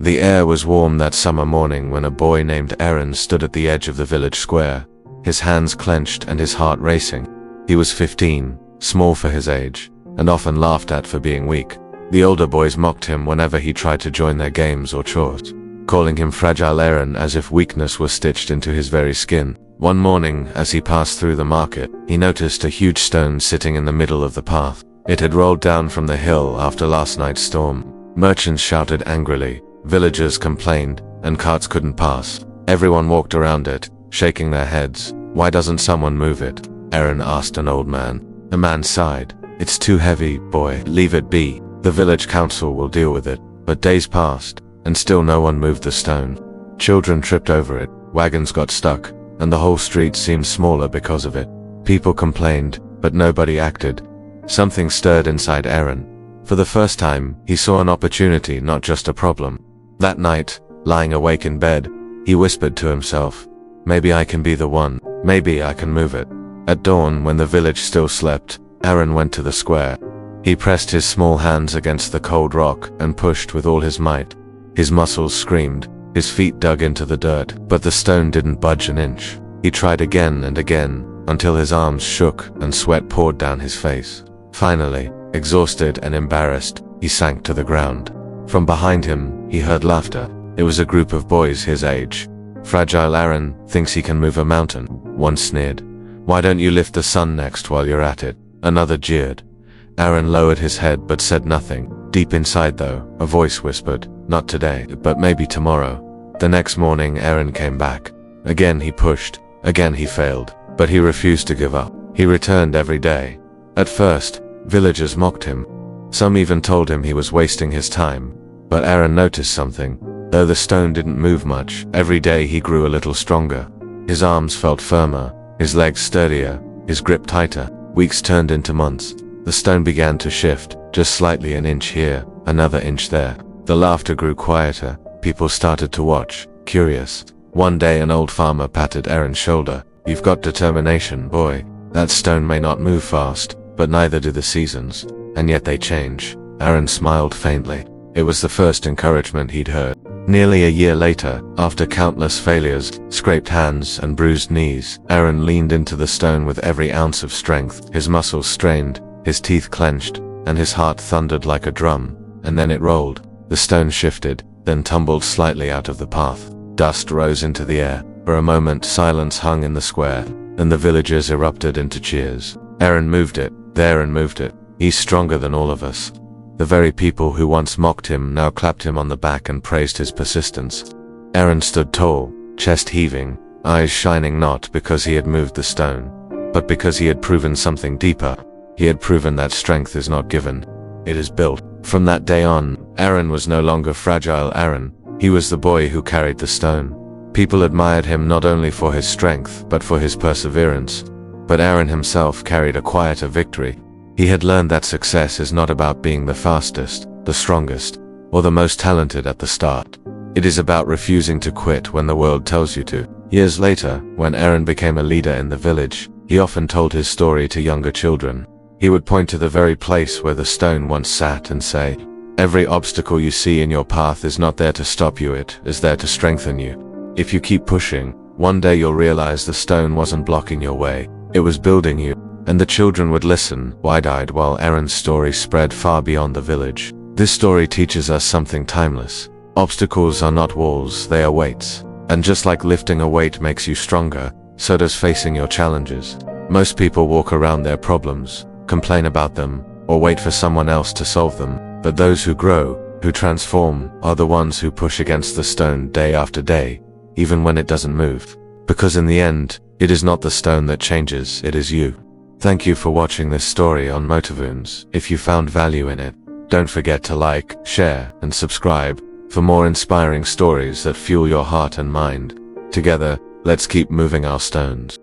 The air was warm that summer morning when a boy named Aaron stood at the edge of the village square, his hands clenched and his heart racing. He was 15, small for his age, and often laughed at for being weak. The older boys mocked him whenever he tried to join their games or chores, calling him Fragile Aaron as if weakness was stitched into his very skin. One morning, as he passed through the market, he noticed a huge stone sitting in the middle of the path. It had rolled down from the hill after last night's storm. Merchants shouted angrily, villagers complained, and carts couldn't pass. Everyone walked around it, shaking their heads. "Why doesn't someone move it?" Aaron asked an old man. The man sighed. "It's too heavy, boy. Leave it be. The village council will deal with it." But days passed, and still no one moved the stone. Children tripped over it, wagons got stuck, and the whole street seemed smaller because of it. People complained, but nobody acted. Something stirred inside Aaron. For the first time, he saw an opportunity, not just a problem. That night, lying awake in bed, he whispered to himself, "Maybe I can be the one. Maybe I can move it." At dawn, when the village still slept, Aaron went to the square. He pressed his small hands against the cold rock and pushed with all his might. His muscles screamed, his feet dug into the dirt, but the stone didn't budge an inch. He tried again and again, until his arms shook and sweat poured down his face. Finally, exhausted and embarrassed, he sank to the ground. From behind him, he heard laughter. It was a group of boys his age. "Fragile Aaron thinks he can move a mountain," one sneered. "Why don't you lift the sun next while you're at it?" Another jeered. Aaron lowered his head but said nothing. Deep inside though, a voice whispered, "Not today, but maybe tomorrow." The next morning, Aaron came back. Again he pushed. Again he failed. But he refused to give up. He returned every day. At first, villagers mocked him. Some even told him he was wasting his time. But Aaron noticed something. Though the stone didn't move much, every day he grew a little stronger. His arms felt firmer, his legs sturdier, his grip tighter. Weeks turned into months. The stone began to shift, just slightly, an inch here, another inch there. The laughter grew quieter. People started to watch, curious. One day an old farmer patted Aaron's shoulder. "You've got determination, boy. That stone may not move fast, but neither do the seasons. And yet they change." Aaron smiled faintly. It was the first encouragement he'd heard. Nearly a year later, after countless failures, scraped hands and bruised knees, Aaron leaned into the stone with every ounce of strength. His muscles strained, his teeth clenched, and his heart thundered like a drum. And then it rolled. The stone shifted, then tumbled slightly out of the path. Dust rose into the air. For a moment, silence hung in the square, and the villagers erupted into cheers. Aaron moved it, there and moved it. He's stronger than all of us. The very people who once mocked him now clapped him on the back and praised his persistence. Aaron stood tall, chest heaving, eyes shining, not because he had moved the stone, but because he had proven something deeper. He had proven that strength is not given, it is built. From that day on, Aaron was no longer Fragile Aaron. He was the boy who carried the stone. People admired him not only for his strength, but for his perseverance. But Aaron himself carried a quieter victory. He had learned that success is not about being the fastest, the strongest, or the most talented at the start. It is about refusing to quit when the world tells you to. Years later, when Aaron became a leader in the village, he often told his story to younger children. He would point to the very place where the stone once sat and say, "Every obstacle you see in your path is not there to stop you, it is there to strengthen you. If you keep pushing, one day you'll realize the stone wasn't blocking your way, it was building you." And the children would listen, wide-eyed, while Aaron's story spread far beyond the village. This story teaches us something timeless. Obstacles are not walls, they are weights. And just like lifting a weight makes you stronger, so does facing your challenges. Most people walk around their problems, complain about them, or wait for someone else to solve them. But those who grow, who transform, are the ones who push against the stone day after day, even when it doesn't move. Because in the end, it is not the stone that changes, it is you. Thank you for watching this story on Motivoons. If you found value in it, don't forget to like, share, and subscribe for more inspiring stories that fuel your heart and mind. Together, let's keep moving our stones.